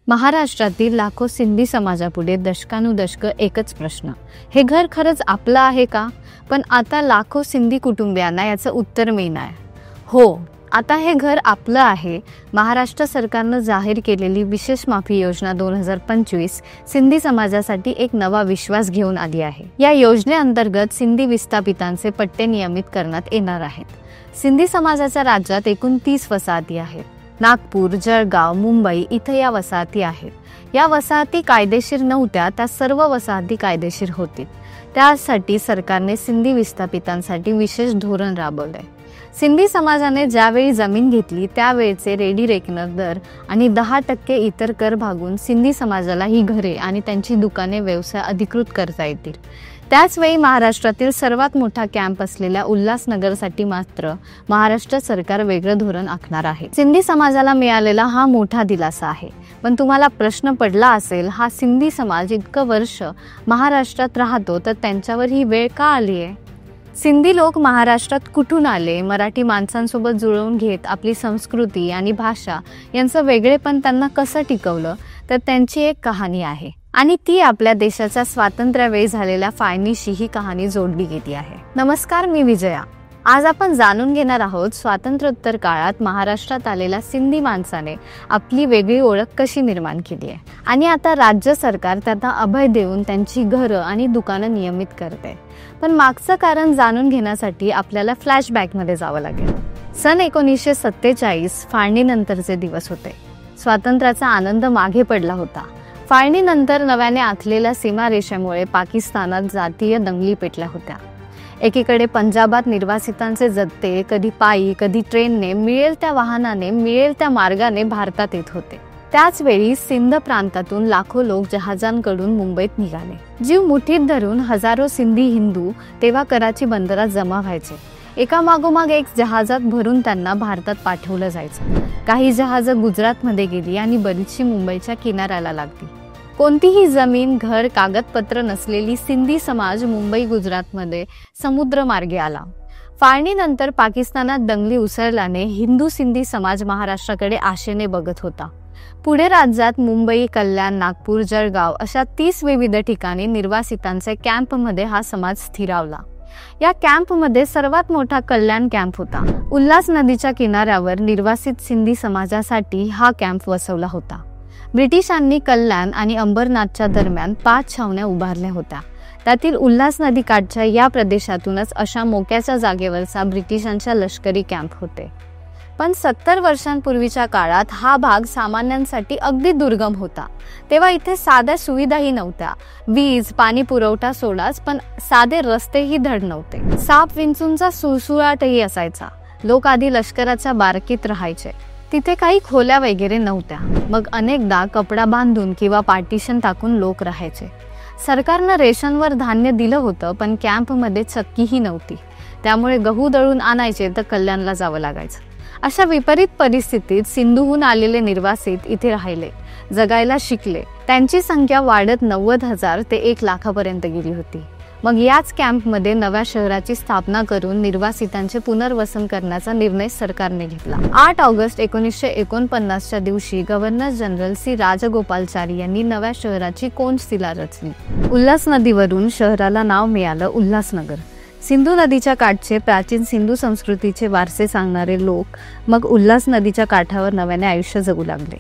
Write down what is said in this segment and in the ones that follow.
महाराष्ट्रातील लाखो सिंधी समाजापुढे दशकानुदशक एकच प्रश्न, हे घर खरंच आपलं आहे का? पण आता लाखो सिंधी कुटुंबियांना याचं उत्तर मिळणार. हो, आता हे घर आपलं आहे. महाराष्ट्र सरकारनं जाहीर केलेली विशेष माफी योजना 2025 सिंधी समाजासाठी एक नवा विश्वास घेऊन आली आहे. या योजनेअंतर्गत सिंधी विस्थापितांचे पट्टे नियमित करण्यात येणार आहेत. सिंधी समाजाच्या राज्यात एकूण 30 वसाहती आहेत. नागपूर, जळगाव, मुंबई इथे या वसाहती आहेत. या वसाहती कायदेशीर नव्हत्या, त्या सर्व वसाहती कायदेशीर होतील. त्यासाठी सरकारने सिंधी विस्थापितांसाठी विशेष धोरण राबवलंय. सिंधी समाजाने ज्यावेळी जमीन घेतली त्यावेळचे रेडी रेकनर दर आणि 10% इतर कर भागून सिंधी समाजाला ही घरे आणि त्यांची दुकाने व्यवसाय अधिकृत करता येतील. त्याचवेळी महाराष्ट्रातील सर्वात मोठा कॅम्प असलेल्या उल्हासनगरसाठी मात्र महाराष्ट्र सरकार वेगळं धोरण आखणार आहे. सिंधी समाजाला मिळालेला हा मोठा दिलासा आहे. पण तुम्हाला प्रश्न पडला असेल, हा सिंधी समाज इतकं वर्ष महाराष्ट्रात राहतो तर त्यांच्यावर ही वेळ का आली आहे? सिंधी लोक महाराष्ट्रात कुठून आले? मराठी माणसांसोबत जुळवून घेत आपली संस्कृती आणि भाषा यांचं वेगळेपण त्यांना कसं टिकवलं, तर त्यांची एक कहाणी आहे आणि ती आपल्या देशाच्या स्वातंत्र्यावेळी झालेल्या फाळणीशी ही कहाणी जोडली गेली आहे. नमस्कार, मी विजया. आज आपण जाणून घेणार आहोत स्वातंत्र्योत्तर काळात महाराष्ट्रात आलेल्या सिंधी माणसाने आपली वेगळी ओळख कशी निर्माण केली आहे आणि आता राज्य सरकार त्यांना अभय देऊन त्यांची घरं आणि दुकानं नियमित करते. पण मागचं कारण जाणून घेण्यासाठी आपल्याला फ्लॅशबॅकमध्ये जावं लागेल. सन 1947 फाळणीनंतरचे दिवस होते. स्वातंत्र्याचा आनंद मागे पडला होता. फाळणीनंतर नव्याने आखलेल्या सीमारेषेमुळे पाकिस्तानात जातीय दंगली पेटल्या होत्या. एकीकडे पंजाबात निर्वासितांचे जत्ते कधी पायी कधी ट्रेनने, मिळेल त्या वाहनाने, मिळेल त्या मार्गाने भारतात येत होते. त्याच वेळी सिंध प्रांतातून लाखो लोक जहाजांकडून मुंबईत निघाले. जीव मुठीत धरून हजारो सिंधी हिंदू तेव्हा कराची बंदरात जमा व्हायचे. एका मागोमाग एक जहाजात भरून त्यांना भारतात पाठवलं जायचं. काही जहाजं गुजरातमध्ये गेली आणि बरीचशी मुंबईच्या किनाऱ्याला लागली. कोणतीही जमीन, घर, कागदपत्र नसलेली सिंधी समाज मुंबई, गुजरातमध्ये समुद्रमार्गे आला. फाळणीनंतर पाकिस्तानात दंगली उसळल्याने हिंदू सिंधी समाज महाराष्ट्राकडे आशेने बघत होता. पुढे राज्यात मुंबई, कल्याण, नागपूर, जळगाव अशा 30 विविध ठिकाणी निर्वासितांचे कॅम्पमध्ये हा समाज स्थिरावला. या कॅम्पमध्ये सर्वात मोठा कल्याण कॅम्प होता. उल्हास नदीच्या किनाऱ्यावर निर्वासित सिंधी समाजासाठी हा कॅम्प वसवला होता. ब्रिटिशांनी कल्याण आणि अंबरनाथच्या दरम्यान 5 छावण्या उभारल्या होत्या. त्यातील उल्हास नदीकाठच्या या प्रदेशातूनच अशा मोक्याच्या जागेवरचा ब्रिटिशांच्या लष्करी कॅम्प होते. पण 70 वर्षांपूर्वीच्या काळात हा भाग सामान्यांसाठी अगदी दुर्गम होता. तेव्हा इथे साध्या सुविधाही नव्हत्या. वीज, पाणी पुरवठा सोडाच, पण साधे रस्तेही धड नव्हते. साप विंचूंचा सुळसुळाटही असायचा. लोक आधी लष्कराच्या बारकीत राहायचे. तिथे काही खोल्या वगैरे नव्हत्या. मग अनेकदा कपडा बांधून किंवा पार्टिशन टाकून लोक राहायचे. सरकारनं रेशनवर धान्य दिलं होतं, पण कॅम्पमध्ये चक्कीही नव्हती. त्यामुळे गहू दळून आणायचे तर कल्याणला जावं लागायचं. अशा विपरीत परिस्थितीत सिंधूहून आलेले निर्वासित इथे राहिले, जगायला शिकले. त्यांची संख्या वाढत 90,000 ते 1 लाखापर्यंत गेली होती. मग याच कॅम्पमध्ये नव्या शहराची स्थापना करून निर्वासितांचे पुनर्वसन करण्याचा निर्णय सरकारने घेतला. 8 ऑगस्ट 1949च्या दिवशी गव्हर्नर जनरल सी राजगोपालाचारी यांनी नव्या शहराची कोनशिला रचली. उल्हास नदीवरून शहराला नाव मिळालं उल्हासनगर. सिंधू नदीच्या काठचे प्राचीन सिंधू संस्कृतीचे वारसे सांगणारे लोक मग उल्हास नदीच्या काठावर नव्याने आयुष्य जगू लागले.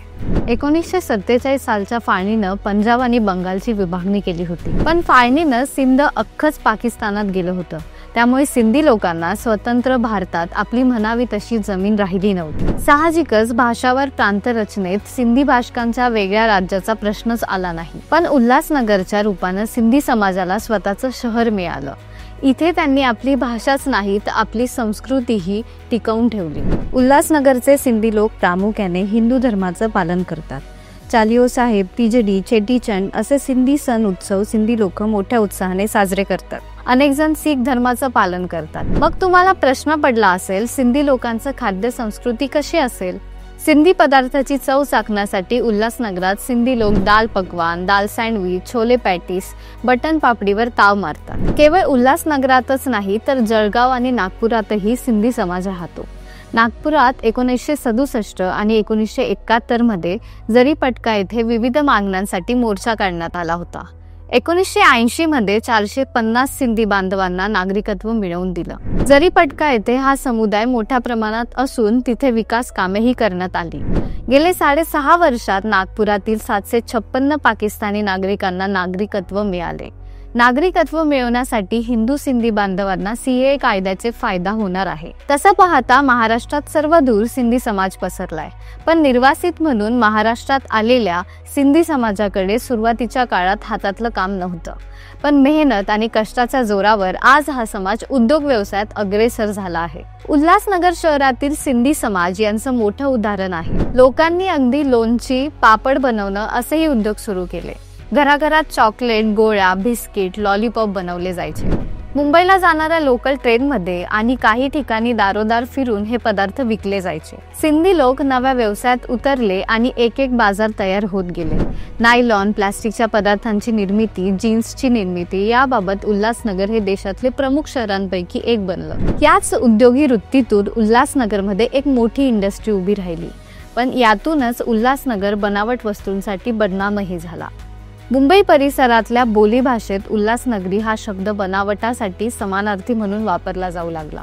1947 सालच्या फाळणीनं पंजाब आणि बंगालची विभागणी केली होती. पण फाळणीनं सिंध अख्खच पाकिस्तानात गेलं होतं. त्यामुळे सिंधी लोकांना स्वतंत्र भारतात आपली म्हणावी तशी जमीन राहिली नव्हती. साहजिकच भाषावर प्रांतरचनेत सिंधी भाषकांच्या वेगळ्या राज्याचा प्रश्नच आला नाही. पण उल्हासनगरच्या रूपानं सिंधी समाजाला स्वतःचं शहर मिळालं. इथे त्यांनी आपली भाषाच नाही तर आपली संस्कृतीही टिकवून ठेवली. उल्हासनगरचे सिंधी लोक प्रामुख्याने हिंदू धर्माचं पालन करतात. चालियो साहेब, तिजडी, चेटीचंड असे सिंधी सण उत्सव सिंधी लोक मोठ्या उत्साहाने साजरे करतात. अनेक जण शीख धर्माचं पालन करतात. मग तुम्हाला प्रश्न पडला असेल, सिंधी लोकांचं खाद्य संस्कृती कशी असेल? सिंधी पदार्थाची चव चाखण्यासाठी उल्हासनगरात सिंधी लोक दाल पकवान, दाल सँडविच, छोले पॅटीस, बटन पापडीवर ताव मारतात. केवळ उल्हासनगरातच नाही तर जळगाव आणि नागपुरातही सिंधी समाज राहतो. नागपुरात 1967 आणि 1971 मध्ये जरीपटका येथे विविध मागण्यांसाठी मोर्चा काढण्यात आला होता. 1980 मध्ये 450 सिंधी बांधवांना नागरिकत्व मिळवून दिलं. जरीपटका येथे हा समुदाय मोठ्या प्रमाणात असून तिथे विकास कामेही करण्यात आली. गेले 6.5 वर्षात नागपुरातील 756 पाकिस्तानी नागरिकांना नागरिकत्व मिळाले. नागरिकत्व मिळवण्यासाठी हिंदू सिंधी बांधवांना सीएए कायद्याचे फायदा होणार आहे. तसं पाहता महाराष्ट्रात सर्वदूर सिंधी समाज पसरलाय, पण निर्वासित म्हणून महाराष्ट्रात आलेल्या सिंधी समाजाकडे सुरुवातीच्या काळात हातातलं काम नव्हतं. पण मेहनत आणि कष्टाच्या जोरावर आज हा समाज उद्योग व्यवसायात अग्रेसर झाला आहे. उल्हासनगर शहरातील सिंधी समाज यांचं मोठं उदाहरण आहे. लोकांनी अगदी लोणची, पापड बनवणं असेही उद्योग सुरू केले. घराघरात चॉकलेट, गोळ्या, बिस्किट, लॉलीपॉप बनवले जायचे. मुंबईला जाणाऱ्या लोकल ट्रेनमध्ये आणि काही ठिकाणी दारोदार फिरून हे पदार्थ विकले जायचे. सिंधी लोक नव्या व्यवसायात उतरले आणि एक एक बाजार तयार होत गेले. नायलॉन, प्लास्टिकच्या पदार्थांची निर्मिती, जीन्सची निर्मिती याबाबत उल्हासनगर हे देशातले प्रमुख शहरांपैकी एक बनलं. याच उद्योगी वृत्तीतून उल्हासनगरमध्ये एक मोठी इंडस्ट्री उभी राहिली. पण यातूनच उल्हासनगर बनावट वस्तूंसाठी बदनामही झाला. मुंबई परिसरातल्या बोलीभाषेत उल्हासनगरी हा शब्द बनावटासाठी समानार्थी म्हणून वापरला जाऊ लागला.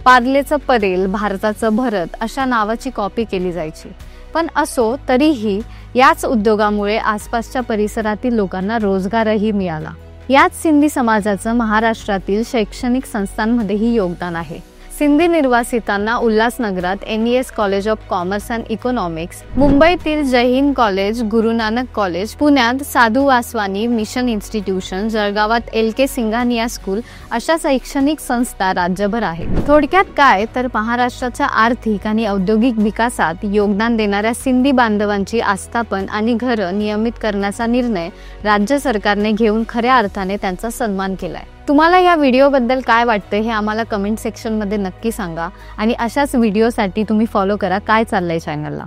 पार्लेचं परेल, भारताचं भरत अशा नावाची कॉपी केली जायची. पण असो तरीही याच उद्योगामुळे आसपासच्या परिसरातील लोकांना रोजगारही मिळाला. याच सिंधी समाजाचं महाराष्ट्रातील शैक्षणिक संस्थांमध्येही योगदान आहे. सिंधी निर्वासितांना उल्हासनगरात NES college of commerce and economics, मुंबईतील जय हिंद कॉलेज, गुरु नानक कॉलेज, पुण्यात साधू वासवानी मिशन इन्स्टिट्यूशन, जळगावात LK सिंघानिया स्कूल अशा शैक्षणिक संस्था राज्यभर आहेत. थोडक्यात काय तर महाराष्ट्राच्या आर्थिक आणि औद्योगिक विकासात योगदान देणाऱ्या सिंधी बांधवांची आस्थापन आणि घरं नियमित करण्याचा निर्णय राज्य सरकारने घेऊन खऱ्या अर्थाने त्यांचा सन्मान केलाय. तुम्हाला या व्हिडिओबद्दल काय वाटतं हे आम्हाला कमेंट सेक्शनमध्ये नक्की सांगा आणि अशाच व्हिडिओसाठी तुम्ही फॉलो करा काय चाललंय चॅनलला.